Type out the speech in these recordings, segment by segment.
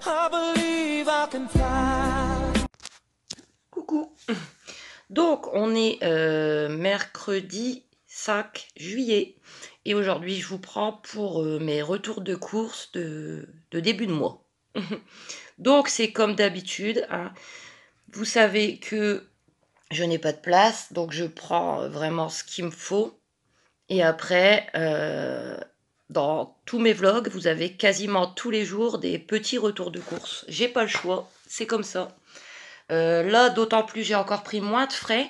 I believe I can fly. Coucou. Donc, on est mercredi 5 juillet. Et aujourd'hui, je vous prends pour mes retours de course de début de mois. Donc, c'est comme d'habitude, hein. Vous savez que je n'ai pas de place, donc je prends vraiment ce qu'il me faut. Et après, dans tous mes vlogs, vous avez quasiment tous les jours des petits retours de course. J'ai pas le choix, c'est comme ça. Là, d'autant plus, j'ai encore pris moins de frais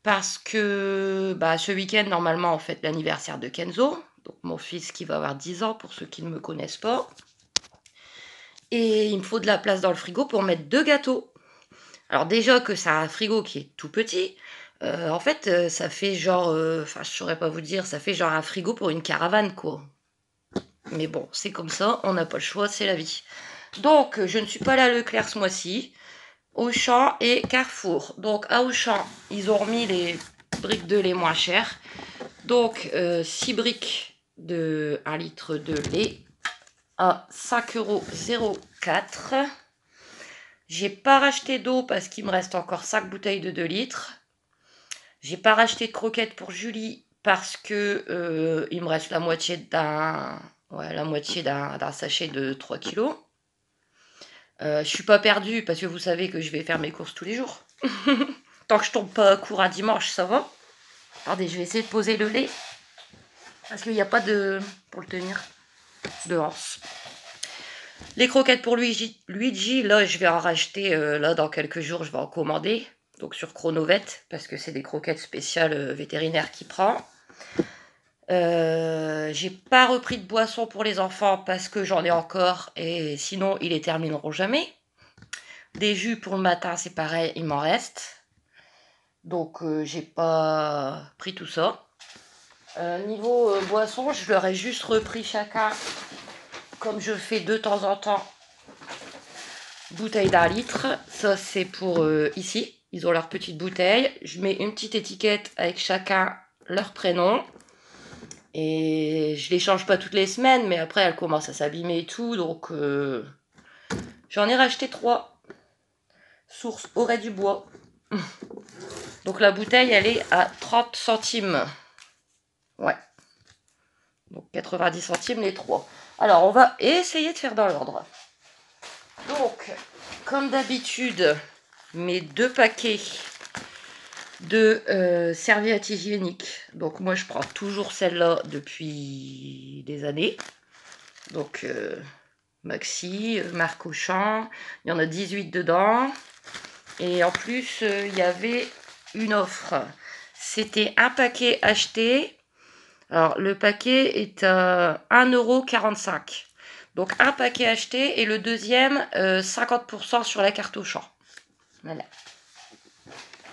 parce que ce week-end, normalement, on fête l'anniversaire de Kenzo, donc mon fils qui va avoir 10 ans pour ceux qui ne me connaissent pas. Et il me faut de la place dans le frigo pour mettre 2 gâteaux. Alors déjà que c'est un frigo qui est tout petit, en fait, ça fait genre, enfin, je saurais pas vous dire, ça fait genre un frigo pour une caravane, quoi. Mais bon, c'est comme ça, on n'a pas le choix, c'est la vie. Donc, je ne suis pas allée à Leclerc ce mois-ci. Auchan et Carrefour. Donc à Auchan, ils ont remis les briques de lait moins chères. Donc 6 briques de 1 litre de lait à 5,04 €. J'ai pas racheté d'eau parce qu'il me reste encore 5 bouteilles de 2 litres. J'ai pas racheté de croquettes pour Julie parce que il me reste la moitié d'un sachet de 3 kilos. Je suis pas perdue parce que vous savez que je vais faire mes courses tous les jours. Tant que je tombe pas à court un dimanche, ça va. Attendez, je vais essayer de poser le lait. Parce qu'il n'y a pas de... pour le tenir. De hanse. Les croquettes pour Luigi, là, je vais en racheter. Là, dans quelques jours, je vais en commander. Donc sur Chronovet, parce que c'est des croquettes spéciales vétérinaires qui prend. J'ai pas repris de boisson pour les enfants parce que j'en ai encore. Et sinon, ils les termineront jamais. Des jus pour le matin, c'est pareil, il m'en reste. Donc, j'ai pas pris tout ça. Niveau boisson, je leur ai juste repris chacun, comme je fais de temps en temps, bouteille d'1 litre. Ça, c'est pour ici. Ils ont leur petite bouteille. Je mets une petite étiquette avec chacun leur prénom. Et je les change pas toutes les semaines, mais après, elles commencent à s'abîmer et tout. Donc, j'en ai racheté 3. Source Auray du Bois. Donc, la bouteille, elle est à 30 centimes. Ouais. Donc 90 centimes les 3. Alors on va essayer de faire dans l'ordre. Donc, comme d'habitude, mes 2 paquets de serviettes hygiéniques. Donc moi je prends toujours celle-là depuis des années. Donc Maxi, marque Auchan. Il y en a 18 dedans. Et en plus, il y avait une offre. C'était un paquet acheté. Alors, le paquet est à 1,45 €. Donc, un paquet acheté et le deuxième, 50% sur la carte Auchan. Voilà.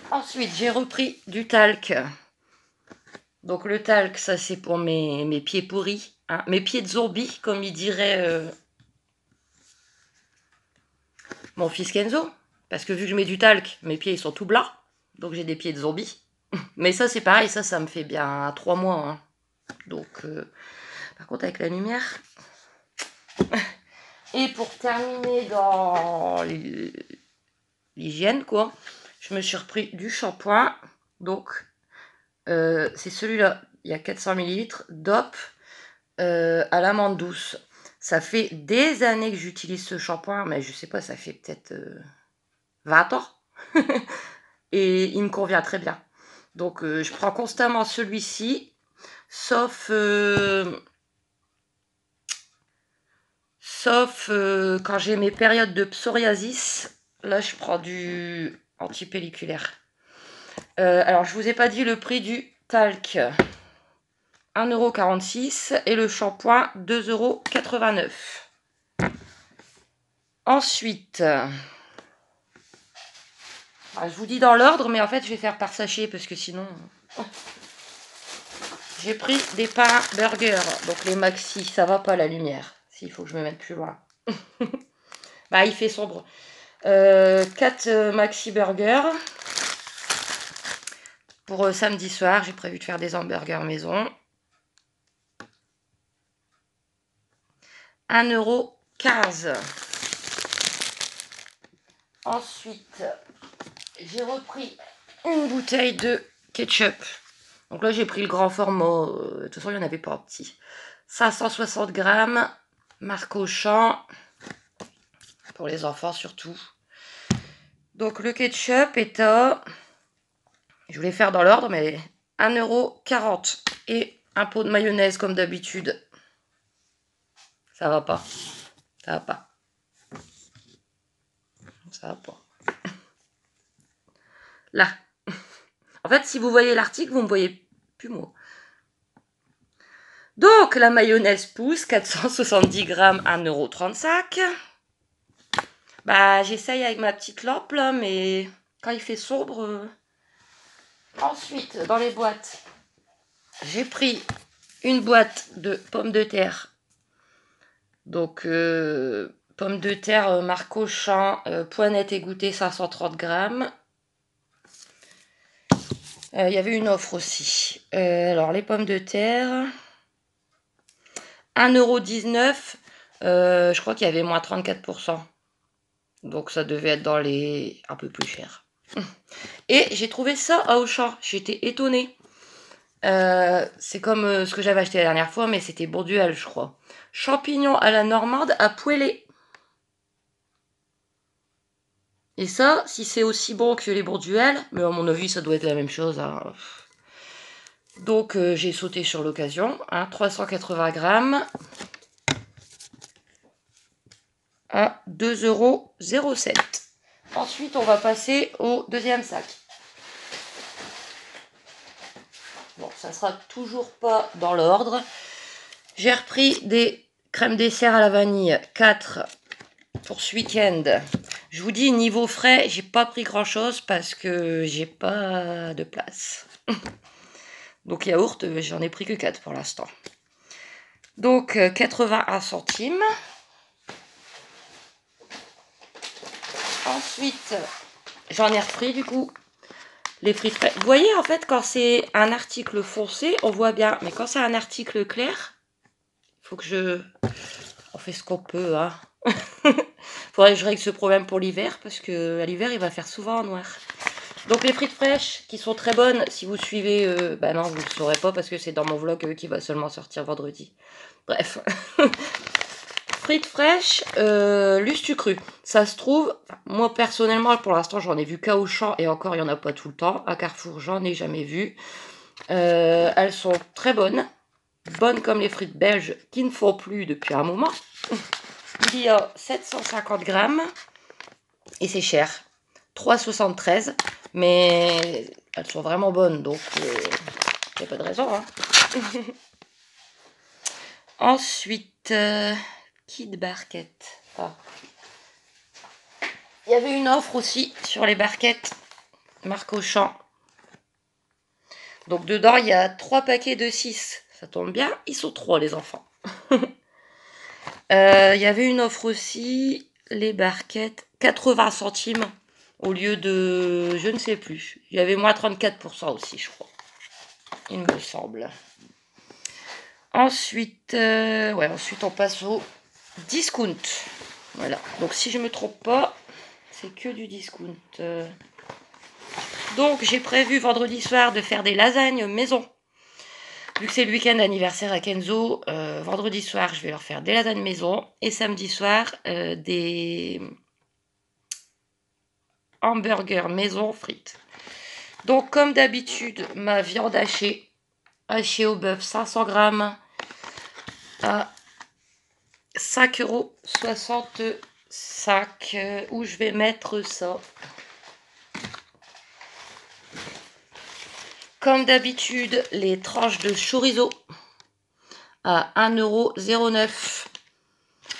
Ensuite, j'ai repris du talc. Donc, le talc, ça, c'est pour mes pieds pourris. Hein, mes pieds de zombie, comme il dirait mon fils Kenzo. Parce que vu que je mets du talc, mes pieds, ils sont tout blancs. Donc, j'ai des pieds de zombie. Mais ça, c'est pareil. Ça me fait bien 3 mois. Hein. Donc, par contre, avec la lumière... Et pour terminer dans l'hygiène, quoi, je me suis repris du shampoing. Donc, c'est celui-là. Il y a 400 ml DOP à l'amande douce. Ça fait des années que j'utilise ce shampoing, mais je sais pas, ça fait peut-être 20 ans. Et il me convient très bien. Donc, je prends constamment celui-ci, sauf quand j'ai mes périodes de psoriasis. Là, je prends du antipelliculaire. Alors, je vous ai pas dit le prix du talc. 1,46 € et le shampoing 2,89 €. Ensuite, je vous dis dans l'ordre, mais en fait, je vais faire par sachet parce que sinon... J'ai pris des pains burger, donc les maxi, ça va pas la lumière. S'il faut que je me mette plus loin. Il fait sombre. 4 maxi burgers. Pour samedi soir, j'ai prévu de faire des hamburgers maison. 1,15 €. Ensuite, j'ai repris une bouteille de ketchup. Donc là, j'ai pris le grand format. De toute façon, il n'y en avait pas en petit. 560 grammes, marque Auchan. Pour les enfants surtout. Donc le ketchup est à... Je voulais faire dans l'ordre, mais 1,40 €. Et un pot de mayonnaise comme d'habitude. Ça va pas. Ça va pas. Ça va pas. Là. En fait, si vous voyez l'article, vous ne me voyez plus moi. Donc, la mayonnaise pousse, 470 grammes, 1,35 €. Bah, j'essaye avec ma petite lampe, là, mais quand il fait sombre... Ensuite, dans les boîtes, j'ai pris une boîte de pommes de terre. Donc, pommes de terre marque Auchan, poignette égouttée, 530 grammes. Il y avait une offre aussi. Alors, les pommes de terre, 1,19 €. Je crois qu'il y avait moins 34%. Donc, ça devait être dans les un peu plus cher. Et j'ai trouvé ça à Auchan. J'étais étonnée. C'est comme ce que j'avais acheté la dernière fois, mais c'était Bourduel, je crois. Champignons à la normande à poêler. Et ça, si c'est aussi bon que les Bourduel, mais à mon avis, ça doit être la même chose. Hein. Donc, j'ai sauté sur l'occasion. 380 grammes à 2,07 €. Ensuite, on va passer au deuxième sac. Bon, ça sera toujours pas dans l'ordre. J'ai repris des crèmes dessert à la vanille, 4 pour ce week-end. Je vous dis, niveau frais, j'ai pas pris grand chose parce que j'ai pas de place. Donc yaourt, j'en ai pris que 4 pour l'instant. Donc 81 centimes. Ensuite, j'en ai repris du coup les frites frais. Vous voyez, en fait, quand c'est un article foncé, on voit bien. Mais quand c'est un article clair, il faut que on fait ce qu'on peut, hein. Faudrait que je règle ce problème pour l'hiver, parce que à l'hiver, il va faire souvent en noir. Donc les frites fraîches, qui sont très bonnes, si vous suivez... bah non, vous ne le saurez pas, parce que c'est dans mon vlog qui va seulement sortir vendredi. Bref. Frites fraîches, Lustu cru. Ça se trouve, moi personnellement, pour l'instant, j'en ai vu qu'à Auchan, et encore, il n'y en a pas tout le temps. À Carrefour, j'en ai jamais vu. Elles sont très bonnes. Bonnes comme les frites belges, qui ne font plus depuis un moment. Il y a 750 grammes, et c'est cher. 3,73 €, mais elles sont vraiment bonnes, donc il n'y a pas de raison. Hein. Ensuite, Kid Barquette. Ah. Il y avait une offre aussi sur les barquettes, marque Auchan. Donc dedans, il y a 3 paquets de 6. Ça tombe bien, ils sont 3 les enfants. Il y avait une offre aussi, les barquettes, 80 centimes au lieu de, je ne sais plus. Il y avait moins 34% aussi, je crois. Il me semble. Ensuite, ensuite on passe au discount. Voilà. Donc si je me trompe pas, c'est que du discount. Donc j'ai prévu vendredi soir de faire des lasagnes maison. Vu que c'est le week-end anniversaire à Kenzo, vendredi soir je vais leur faire des lasagnes maison. Et samedi soir, des hamburgers maison frites. Donc comme d'habitude, ma viande hachée au bœuf 500 grammes à 5,65 €. Où je vais mettre ça. Comme d'habitude, les tranches de chorizo à 1,09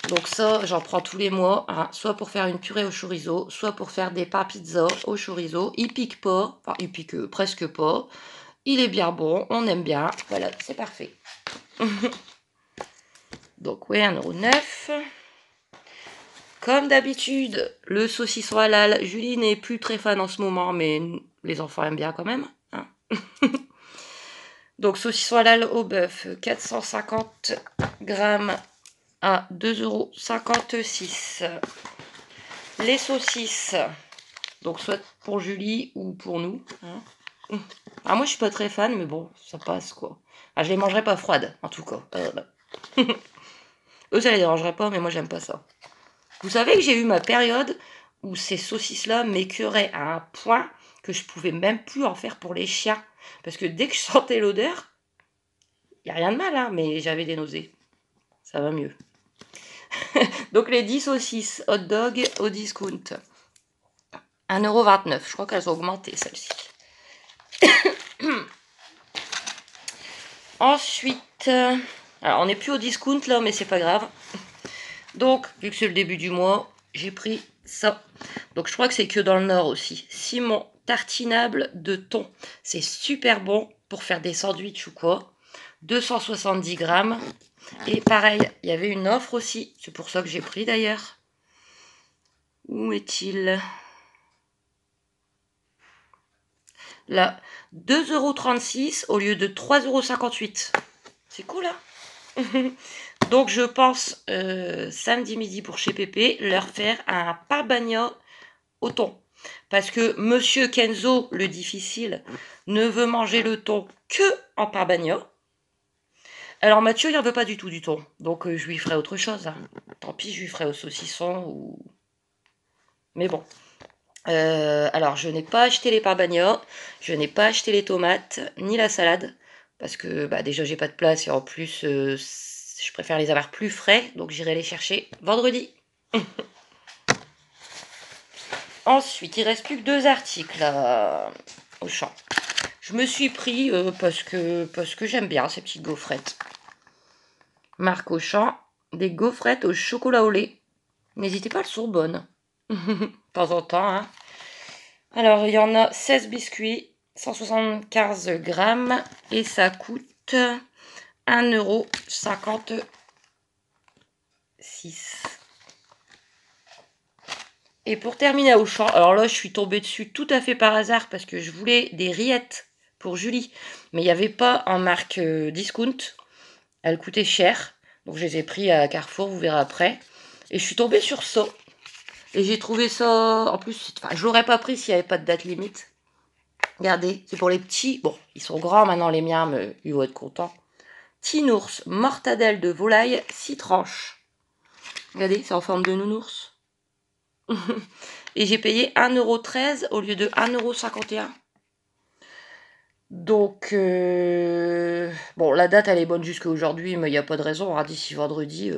€. Donc ça, j'en prends tous les mois, hein, soit pour faire une purée au chorizo, soit pour faire des pains pizza au chorizo. Il pique pas, enfin il pique presque pas. Il est bien bon, on aime bien. Voilà, c'est parfait. Donc oui, 1,09 €. Comme d'habitude, le saucisson halal. Julie n'est plus très fan en ce moment, mais les enfants aiment bien quand même. Hein. Donc saucisson halal au bœuf, 450 grammes à 2,56 €. les saucisses. Donc soit pour Julie ou pour nous. Hein. Ah, moi je suis pas très fan, mais bon, ça passe quoi. Ah, je les mangerai pas froides, en tout cas. Eux, ça les dérangerait pas, mais moi j'aime pas ça. Vous savez que j'ai eu ma période où ces saucisses-là m'écœuraient à un point que je pouvais même plus en faire pour les chiens. Parce que dès que je sentais l'odeur, il n'y a rien de mal, hein, mais j'avais des nausées. Ça va mieux. Donc les 10 saucisses hot dog au discount. 1,29 €. Je crois qu'elles ont augmenté, celles-ci. Ensuite, alors on n'est plus au discount là, mais c'est pas grave. Donc, vu que c'est le début du mois, j'ai pris ça. Donc je crois que c'est que dans le Nord aussi. Simon tartinable de thon. C'est super bon pour faire des sandwichs ou quoi. 270 grammes. Et pareil, il y avait une offre aussi. C'est pour ça que j'ai pris d'ailleurs. Où est-il? Là, 2,36 € au lieu de 3,58 €. C'est cool, hein? Donc je pense samedi midi pour chez Pépé leur faire un parbagna au thon. Parce que Monsieur Kenzo, le difficile, ne veut manger le thon que en parbagna. Alors Mathieu, il n'en veut pas du tout du thon. Donc je lui ferai autre chose. Hein. Tant pis, je lui ferai au saucisson ou... Mais bon. Alors je n'ai pas acheté les parbagnas, je n'ai pas acheté les tomates, ni la salade. Parce que bah, déjà j'ai pas de place et en plus je préfère les avoir plus frais. Donc j'irai les chercher vendredi. Ensuite, il reste plus que 2 articles au champ. Je me suis pris parce que j'aime bien ces petites gaufrettes. Marque Auchan, des gaufrettes au chocolat au lait. N'hésitez pas, elles sont bonnes. De temps en temps. Hein. Alors, il y en a 16 biscuits, 175 grammes. Et ça coûte 1,56 €. Et pour terminer à Auchan, alors là, je suis tombée dessus tout à fait par hasard parce que je voulais des rillettes pour Julie. Mais il n'y avait pas en marque discount. Elles coûtaient cher. Donc, je les ai pris à Carrefour, vous verrez après. Et je suis tombée sur ça. Et j'ai trouvé ça... En plus, enfin, je l'aurais pas pris s'il n'y avait pas de date limite. Regardez, c'est pour les petits. Bon, ils sont grands maintenant, les miens, mais ils vont être contents. Tinours, mortadelle de volaille, 6 tranches. Regardez, c'est en forme de nounours. Et j'ai payé 1,13 € au lieu de 1,51 €. Donc, bon, la date, elle est bonne jusqu'à aujourd'hui, mais il n'y a pas de raison. Hein, d'ici vendredi...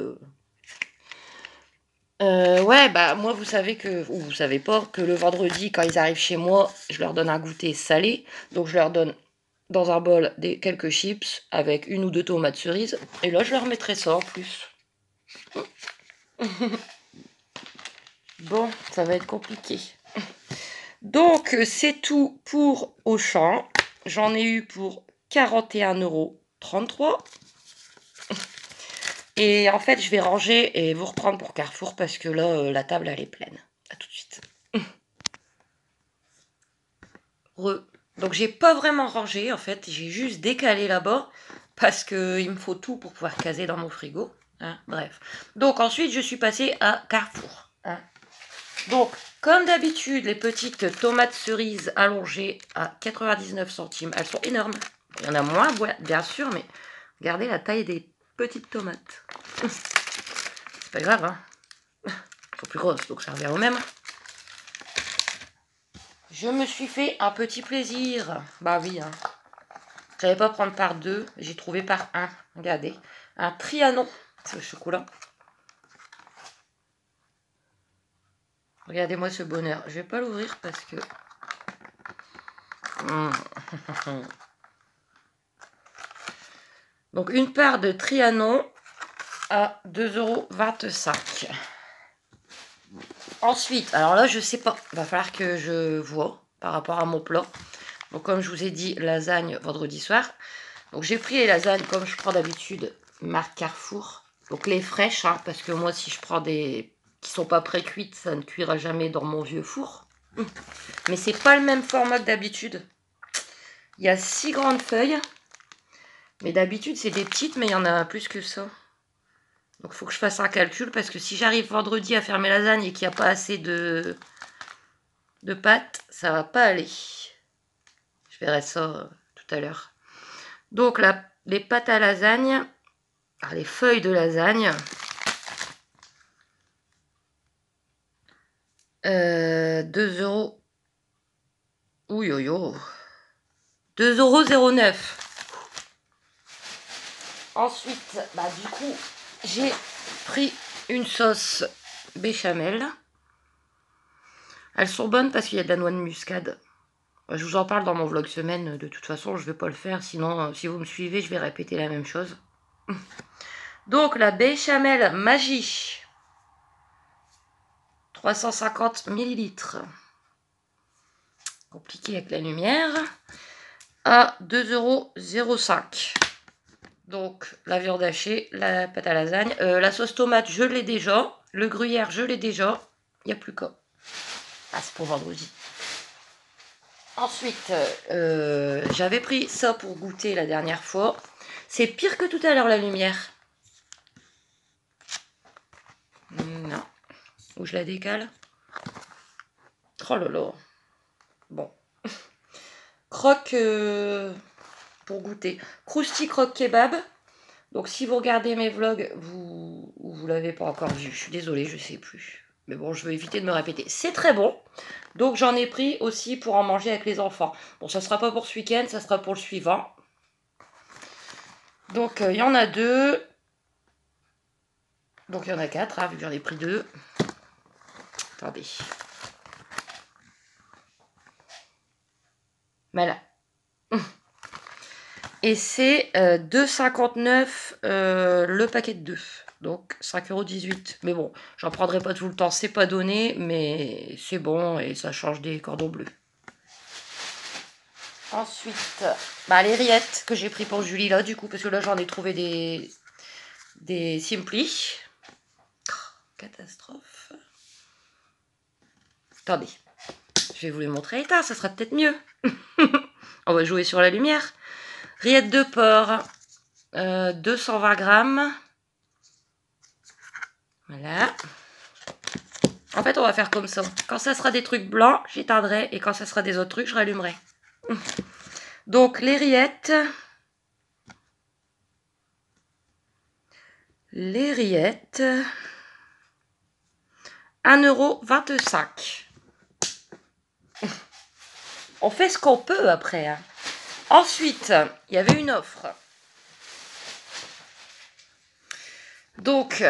ouais, bah moi, vous savez que... Ou vous savez pas que le vendredi, quand ils arrivent chez moi, je leur donne un goûter salé. Donc, je leur donne dans un bol quelques chips avec 1 ou 2 tomates cerises. Et là, je leur mettrai ça en plus. Bon, ça va être compliqué. Donc, c'est tout pour Auchan. J'en ai eu pour 41,33 €. Et en fait, je vais ranger et vous reprendre pour Carrefour parce que là, la table, elle est pleine. A tout de suite. Donc, j'ai pas vraiment rangé, en fait. J'ai juste décalé là-bas parce qu'il me faut tout pour pouvoir caser dans mon frigo. Hein, bref. Donc, ensuite, je suis passée à Carrefour. Hein. Donc, comme d'habitude, les petites tomates cerises allongées à 99 centimes. Elles sont énormes. Il y en a moins, bien sûr, mais regardez la taille des petites tomates. C'est pas grave, hein. Elles sont plus grosses, donc ça revient au même. Je me suis fait un petit plaisir. Bah oui, hein. Je savais pas prendre par 2, j'ai trouvé par 1. Regardez, un Trianon, c'est au chocolat. Regardez-moi ce bonheur. Je vais pas l'ouvrir parce que... Donc, une part de Trianon à 2,25 €. Ensuite, alors là, je sais pas. Il va falloir que je vois par rapport à mon plat. Donc, comme je vous ai dit, lasagne vendredi soir. Donc, j'ai pris les lasagnes comme je prends d'habitude, marque Carrefour. Donc, les fraîches, hein, parce que moi, si je prends des qui sont pas pré-cuites, ça ne cuira jamais dans mon vieux four. Mais c'est pas le même format que d'habitude. Il y a 6 grandes feuilles. Mais d'habitude, c'est des petites, mais il y en a plus que ça. Donc il faut que je fasse un calcul parce que si j'arrive vendredi à faire mes lasagnes et qu'il n'y a pas assez de pâtes, ça va pas aller. Je verrai ça tout à l'heure. Donc les pâtes à lasagne, les feuilles de lasagne, 2 euros. Ouh yo yo. 2,09 €. Ensuite, du coup, j'ai pris une sauce béchamel. Elles sont bonnes parce qu'il y a de la noix de muscade. Je vous en parle dans mon vlog semaine. De toute façon, je ne vais pas le faire. Sinon, si vous me suivez, je vais répéter la même chose. Donc, la béchamel Magie. 350 ml. Compliqué avec la lumière. À 2,05 €. Donc, la viande hachée, la pâte à lasagne. La sauce tomate, je l'ai déjà. Le gruyère, je l'ai déjà. Il n'y a plus qu'à. Ah, c'est pour vendredi. Ensuite, j'avais pris ça pour goûter la dernière fois. C'est pire que tout à l'heure, la lumière. Non. Ou je la décale. Oh là là. Bon. Croque pour goûter. Krusty croque kebab. Donc si vous regardez mes vlogs, vous l'avez pas encore vu. Je suis désolée, je sais plus. Mais bon, je vais éviter de me répéter. C'est très bon. Donc j'en ai pris aussi pour en manger avec les enfants. Bon, ça sera pas pour ce week-end, ça sera pour le suivant. Donc il y en a 2. Donc il y en a 4, vu que j'en ai pris 2. Attendez. Voilà. Et c'est 2,59 € le paquet de 2. Donc 5,18 €. Mais bon, j'en prendrai pas tout le temps, c'est pas donné, mais c'est bon et ça change des cordons bleus. Ensuite, les rillettes que j'ai pris pour Julie là, du coup, parce que là j'en ai trouvé des Simply. Catastrophe. Attendez, je vais vous les montrer. Ça sera peut-être mieux. On va jouer sur la lumière. Rillettes de porc, 220 grammes. Voilà. En fait, on va faire comme ça. Quand ça sera des trucs blancs, j'éteindrai. Et quand ça sera des autres trucs, je rallumerai. Donc, les rillettes. Les rillettes. 1,25 €. On fait ce qu'on peut après. Hein. Ensuite, il y avait une offre. Donc,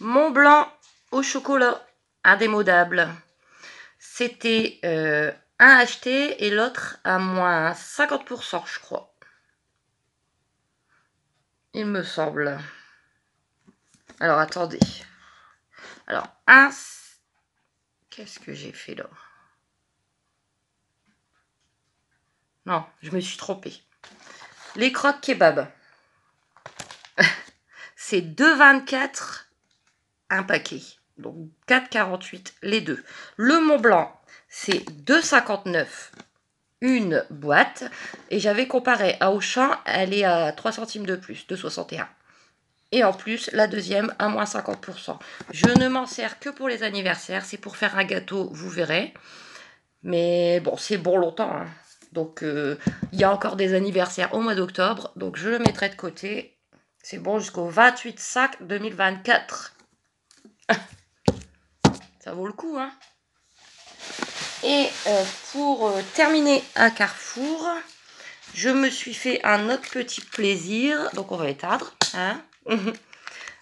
Mont Blanc au chocolat, indémodable. C'était un acheté et l'autre à moins 50%, je crois. Il me semble. Alors, attendez. Alors, qu'est-ce que j'ai fait là? Non, je me suis trompée. Les croques kebab. C'est 2,24 € un paquet. Donc 4,48 € les deux. Le Mont Blanc, c'est 2,59 € une boîte. Et j'avais comparé à Auchan, elle est à 3 centimes de plus, 2,61 €. Et en plus, la deuxième à moins 50%. Je ne m'en sers que pour les anniversaires. C'est pour faire un gâteau, vous verrez. Mais bon, c'est bon longtemps. Hein. Donc, il y a encore des anniversaires au mois d'octobre. Donc, je le mettrai de côté. C'est bon jusqu'au 28/5/2024. Ça vaut le coup, hein. Et pour terminer à Carrefour, je me suis fait un autre petit plaisir. Donc, on va éteindre. Hein.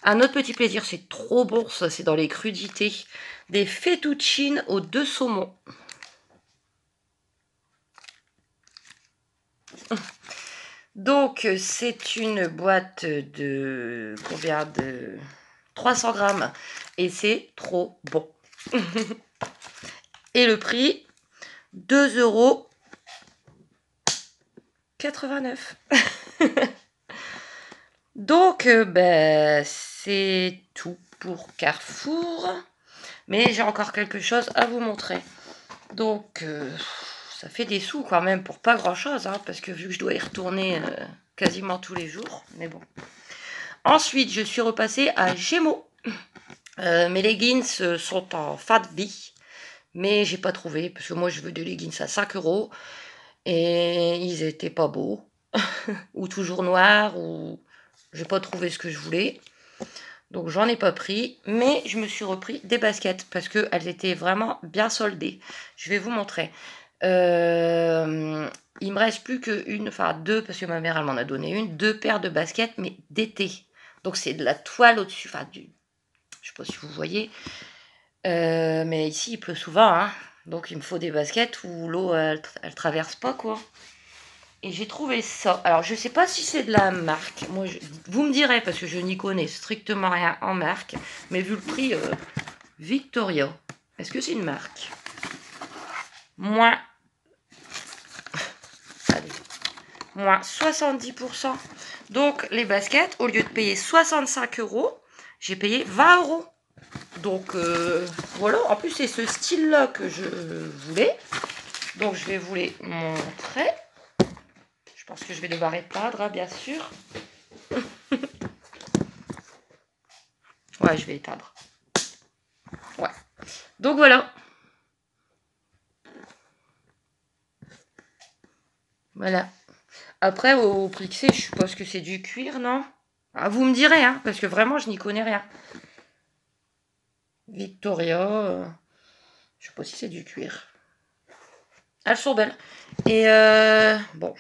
Un autre petit plaisir, c'est trop bon, ça, c'est dans les crudités. Des fettuccines aux 2 saumons. Donc, c'est une boîte de combien de 300 grammes et c'est trop bon. Et le prix, 2,89 €. Donc, c'est tout pour Carrefour. Mais j'ai encore quelque chose à vous montrer. Donc, ça fait des sous quand même pour pas grand chose, hein, parce que vu que je dois y retourner quasiment tous les jours, mais bon. Ensuite, je suis repassée à Gémeaux. Mes leggings sont en Fat V, mais j'ai pas trouvé, parce que moi je veux des leggings à 5 € et ils étaient pas beaux, ou toujours noirs, ou j'ai pas trouvé ce que je voulais. Donc j'en ai pas pris, mais je me suis repris des baskets parce qu'elles étaient vraiment bien soldées. Je vais vous montrer. Il me reste plus qu'une, enfin deux, parce que ma mère elle m'en a donné une, 2 paires de baskets, mais d'été. Donc c'est de la toile au-dessus, enfin je sais pas si vous voyez, mais ici il pleut souvent, hein. Donc il me faut des baskets où l'eau elle traverse pas, quoi. Et j'ai trouvé ça. Alors, je sais pas si c'est de la marque. Moi, vous me direz, parce que je n'y connais strictement rien en marque. Mais vu le prix, Victoria. Est-ce que c'est une marque? Moins... Allez. Moins 70%. Donc, les baskets, au lieu de payer 65 €, j'ai payé 20 €. Donc, voilà. En plus, c'est ce style-là que je voulais. Donc, je vais vous les montrer. Je pense que je vais devoir éteindre, hein, bien sûr. Ouais, je vais éteindre. Ouais. Donc voilà. Voilà. Après, au prix que c'est, je suppose que c'est du cuir, non? Ah, vous me direz, hein, parce que vraiment, je n'y connais rien. Victoria, je sais pas si c'est du cuir. Elles sont belles. Et bon,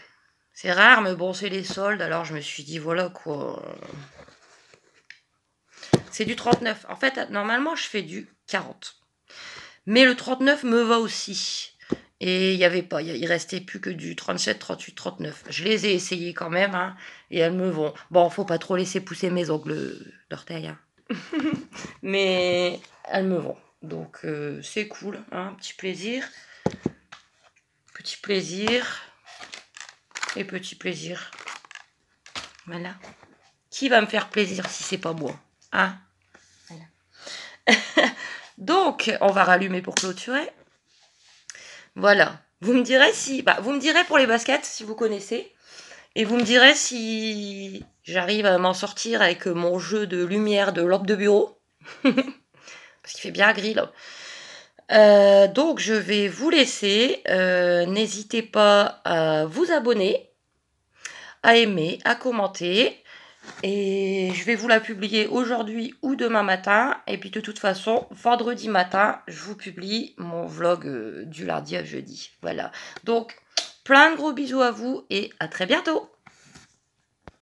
c'est rare, mais bon, c'est les soldes, alors je me suis dit, voilà quoi. C'est du 39. En fait, normalement, je fais du 40. Mais le 39 me va aussi. Et il y avait pas, il restait plus que du 37, 38, 39. Je les ai essayés quand même, hein, et elles me vont. Bon, faut pas trop laisser pousser mes ongles d'orteil, hein. Mais elles me vont. Donc c'est cool, hein, petit plaisir. Petit plaisir. Et petit plaisir. Voilà. Qui va me faire plaisir si c'est pas moi, hein? Voilà. Donc, on va rallumer pour clôturer. Voilà. Vous me direz si... Bah, vous me direz pour les baskets, si vous connaissez. Et vous me direz si j'arrive à m'en sortir avec mon jeu de lumière de lampe de bureau. Parce qu'il fait bien gris, là. Donc, je vais vous laisser. N'hésitez pas à vous abonner, à aimer, à commenter. Et je vais vous la publier aujourd'hui ou demain matin. Et puis de toute façon, vendredi matin, je vous publie mon vlog du lundi à jeudi. Voilà. Donc, plein de gros bisous à vous et à très bientôt.